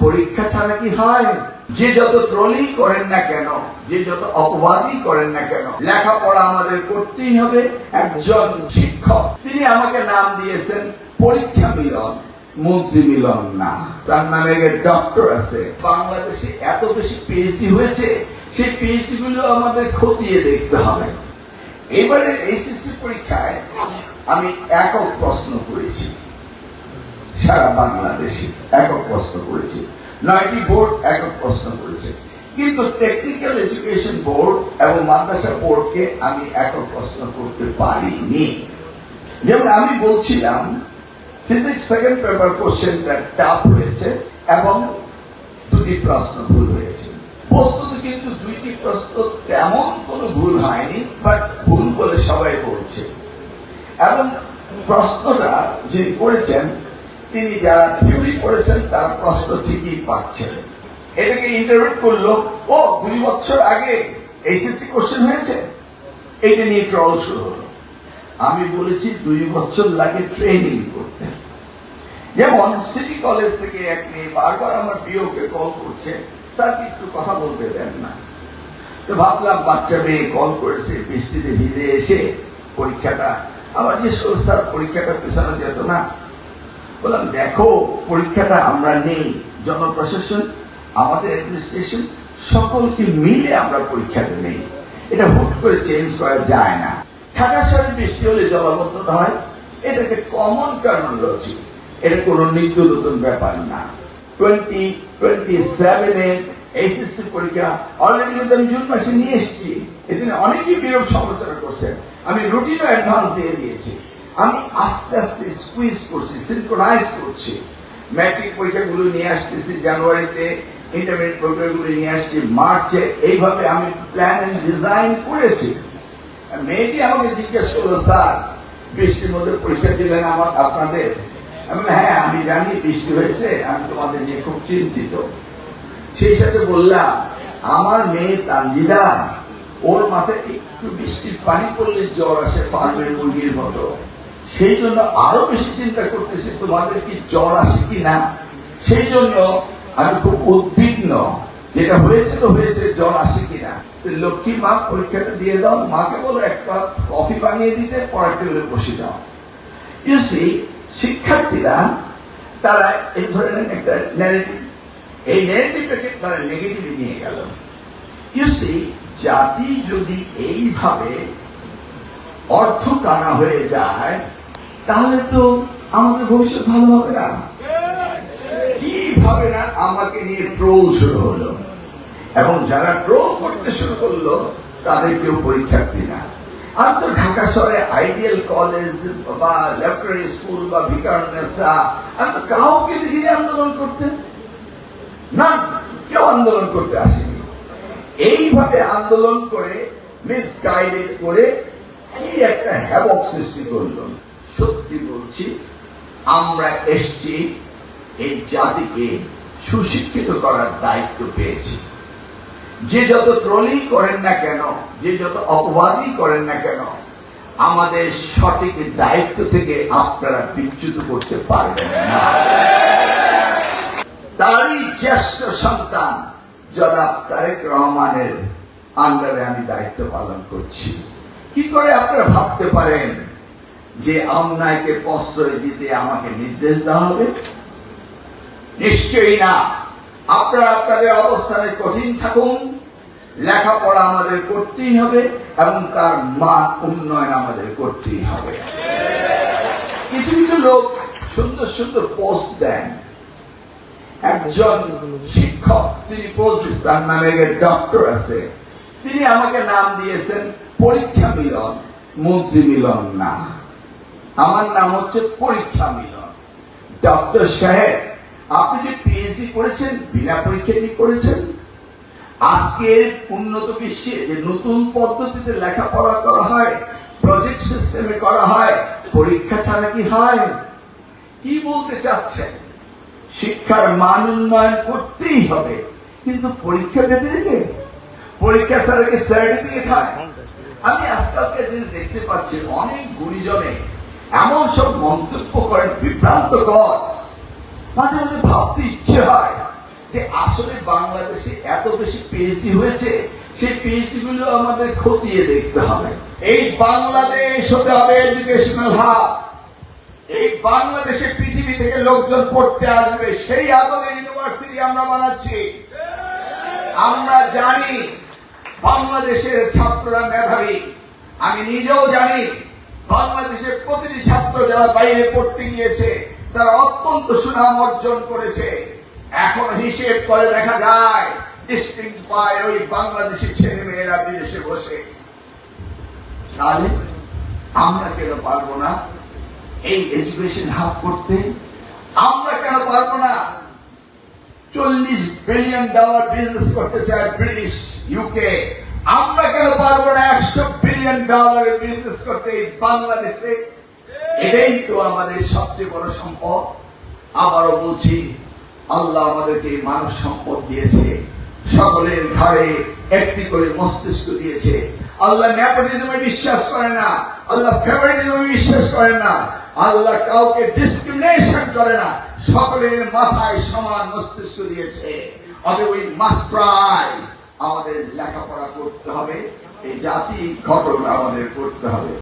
পরীক্ষা ছাড়া কি হয়? যে যত ট্রোলিং করেন না কেন, যে যত অপবাদই করেন না কেন, লেখাপড়া আমাদের করতেই হবে। একজন শিক্ষক তিনি আমাকে নাম দিয়েছেন পরীক্ষা মিলন, মন্ত্রী মিলন না। তার নামে ডক্টর আছে। বাংলাদেশে এত বেশি পিএইচডি হয়েছে, সেই পিএইচডি গুলো আমাদের খতিয়ে দেখতে হবে। এবারে এইচএসসি পরীক্ষায় আমি একক প্রশ্ন করেছি, সারা বাংলাদেশে একক প্রশ্ন করেছি, 9টি বোর্ড একক প্রশ্ন করেছে, কিন্তু টেকনিক্যাল এডুকেশন বোর্ড এবং মাদ্রাসা বোর্ডকে আমি একক প্রশ্ন করতে পারিনি। যেমন আমি বলছিলাম ফিজিক্স সেকেন্ড পেপার কোশ্চেনটা টাফ হয়েছে এবং 2টি প্রশ্ন ভুল হয়েছে। বস্তুত কিন্তু 2টি প্রশ্ন তেমন কোনো ভুল হয়নি, বাট ভুল বলে সবাই বলছে। এবং প্রশ্নটা যিনি করেছেন তিনি যারা থিওরি করেছেন তার প্রশ্ন ঠিকই পাচ্ছেন। এটাকে ইন্টারপ্রেট করলো, ও 2 বছর আগে এইচএসসি কোশ্চেন হয়েছে, এটা নিয়ে ট্রল শুরু হলো। আমি বলেছি 2 বছর লাগে ট্রেনিং করতে। যেমন সিটি কলেজ থেকে এক মেয়ে বারবার আমার বিওকে কল করছে, স্যার একটু কথা বলতে দেন না। তো ভাবলাম বাচ্চা মেয়ে কল করেছে, বৃষ্টিতে ভিজে এসে পরীক্ষাটা, আমার যে স্যার পরীক্ষাটা পেছানো যেত না। বললাম দেখো পরীক্ষাটা আমরা নেই, জনপ্রশাসন আমাদের অ্যাডমিনিস্ট্রেশন সকলকে মিলে আমরা পরীক্ষাটা নেই, এটা হুট করে চেঞ্জ করা যায় না। ঢাকা শহরে বৃষ্টি হলে জলাবদ্ধতা হয়, এটাকে কমন টার্মিনোলজি, এটা কোনো নিত্য নতুন ব্যাপার না। 2027 এইচএসসি পরীক্ষা অলরেডি কিন্তু আমি জুন মাসে নিয়ে এসেছি। এদিন অনেকেই বিরূপ সমালোচনা করছেন, আমি রুটিনও অ্যাডভান্স দিয়ে দিয়েছি। আমি আস্তে আস্তে স্কুইজ করছি, সিনক্রোনাইজ করছি। ম্যাট্রিক পরীক্ষাগুলো নিয়ে আসতেছি জানুয়ারিতে, ইন্টারমিডিয়েট পরীক্ষাগুলো নিয়ে আসছি মার্চে। এইভাবে আমি প্ল্যান এন্ড ডিজাইন করেছি। মেয়েটি আমাকে জিজ্ঞেস করলো, স্যার বৃষ্টির মধ্যে পরীক্ষা দিলেন আপনাদের? আমি হ্যাঁ আমি জানি বৃষ্টি হয়েছে, আমি তোমাদের নিয়ে খুব চিন্তিত। সেই সাথে বললাম আমার মেয়ে তানজিদা, ওর মাথায় একটু বৃষ্টির পানি পড়লে জ্বর আসে ফার্মের মুরগির মতো, সেই জন্য আরো বেশি চিন্তা করতেছি তোমাদের কি জ্বর আসে কিনা। সেই জন্য আমি খুব উদ্বিগ্ন, যেটা হয়েছে তো হয়েছে, জ্বর আসে কিনা। লক্ষ্মী মা পরীক্ষাটা দিয়ে দাও, মাকে বলো এক কাপ কফি বানিয়ে দিতে, পড়ার টেবিলে বসে যাও। ইউসি শিক্ষার্থীরা তারা এই ধরনের একটা ন্যারেটিভ, এই ন্যারেটিভটাকে তারা নেগেটিভে নিয়ে গেল। ইউসি জাতি যদি এইভাবে অর্থ টানা হয়ে যায় তাহলে তো আমাদের ভবিষ্যৎ ভালো হবে না। কিভাবে না আমাকে নিয়ে ট্রোল শুরু হলো, এবং যারা ট্রোল করতে শুরু করলো তাদের কেউ পরীক্ষার্থী না। আর তো ঢাকা শহরে আইডিয়াল কলেজ বা ল্যাবরেটরি স্কুল বা ভিকারুন্নেসা, আমি তো কাউকে দেখিনি আন্দোলন করতে, না কেউ আন্দোলন করতে আসেনি। এইভাবে আন্দোলন করে মিসগাইডেড করে কি একটা হ্যাবক সৃষ্টি করল। সত্যি বলছি, আমরা এসছি এই জাতিকে সুশিক্ষিত করার দায়িত্ব পেয়েছি। যে যত ট্রোলিং করেন না কেন, যে যত অপবাদই করেন না কেন, আমাদের সঠিক দায়িত্ব থেকে আপনারা বিচ্যুত করতে পারবেন না। তারই জ্যেষ্ঠ সন্তান জনাব তারেক রহমানের আন্ডারে আমি দায়িত্ব পালন করছি। কি করে আপনারা ভাবতে পারেন যে অন্যায়কে প্রশ্রয় দিতে আমাকে নির্দেশ দেওয়া হবে? নিশ্চয়ই না। আপনারা আপনাদের অবস্থানে কঠিন থাকুন, লেখাপড়া আমাদের করতেই হবে এবং তার মান উন্নয়ন আমাদের করতেই হবে। কিছু কিছু লোক সুন্দর সুন্দর পোস্ট দেন। একজন শিক্ষক তিনি পোস্ট, তার নামে ডক্টর আছে, তিনি আমাকে নাম দিয়েছেন পরীক্ষা মিলন, মন্ত্রী মিলন না। আমার নাম হচ্ছে পরীক্ষা মিলন। ডক্টর সাহেব, আপনি যে পিএইচডি করেছেন বিনা পরীক্ষায় করেছেন। আজকের উন্নত বিশ্বে যে নতুন পদ্ধতিতে লেখাপড়া করা হয়, প্রজেক্ট সিস্টেমে করা হয়, পরীক্ষা ছাড়া কি হয়? কি বলতে চাচ্ছেন? শিক্ষার মান উন্নয়ন করতেই হবে, কিন্তু পরীক্ষা পেতে রেখে পরীক্ষা ছাড়া কি সার্টিফিকেট হয়? আমি আজকালকে দেখতে পাচ্ছি অনেক গুণীজনে এমন সব মন্তব্য করেন বিভ্রান্তকর, মাঝে মাঝে ভাবতে ইচ্ছে হয় যে আসলে বাংলাদেশে এত বেশি পিএইচডি হয়েছে, সেই পিএইচডি গুলো আমাদের খতিয়ে দেখতে হবে। এই বাংলাদেশ হতে হবে এডুকেশনাল হাব। এই বাংলাদেশে পৃথিবী থেকে লোকজন পড়তে আসবে, সেই আদলে ইউনিভার্সিটি আমরা বানাচ্ছি। আমরা জানি বাংলাদেশের ছাত্ররা মেধাবী, আমি নিজেও জানি বাংলাদেশের প্রতিটি ছাত্র যারা বাইরে পড়তে গিয়েছে তারা অত্যন্ত সুনাম অর্জন করেছে। এখন হিসেব করে দেখা যায় ডিস্ট্রিক্ট পায় ওই বাংলাদেশি ছেলে মেয়েরা বিদেশে বসে। তাহলে আমরা কেন পারবো না এই এডুকেশন হাব করতে? আমরা কেন পারবো না $40 বিলিয়ন বিজনেস করতে চায় ব্রিটিশ ইউকে? আমরা কেন পারবো না $100 বিলিয়ন বিজনেস করতে এই বাংলাদেশে? এটাই তো আমাদের সবচেয়ে বড় সম্পদ। আবারও বলছি, আল্লাহ আমাদেরকে মানব সম্পদ দিয়েছে, সকলের ঘরে একটি করে মস্তিষ্ক দিয়েছে। আল্লাহ নেপোটিজমে বিশ্বাস করে না, আল্লাহ ফেভারিটিজমে বিশ্বাস করে না, আল্লাহ কাউকে ডিসক্রিমিনেশন করে না, সকলের মাথায় সমান মস্তিষ্ক দিয়েছে। অতএব ওই মাস্টারাই আমাদের লেখাপড়া করতে হবে, এই জাতি গঠন আমাদের করতে হবে।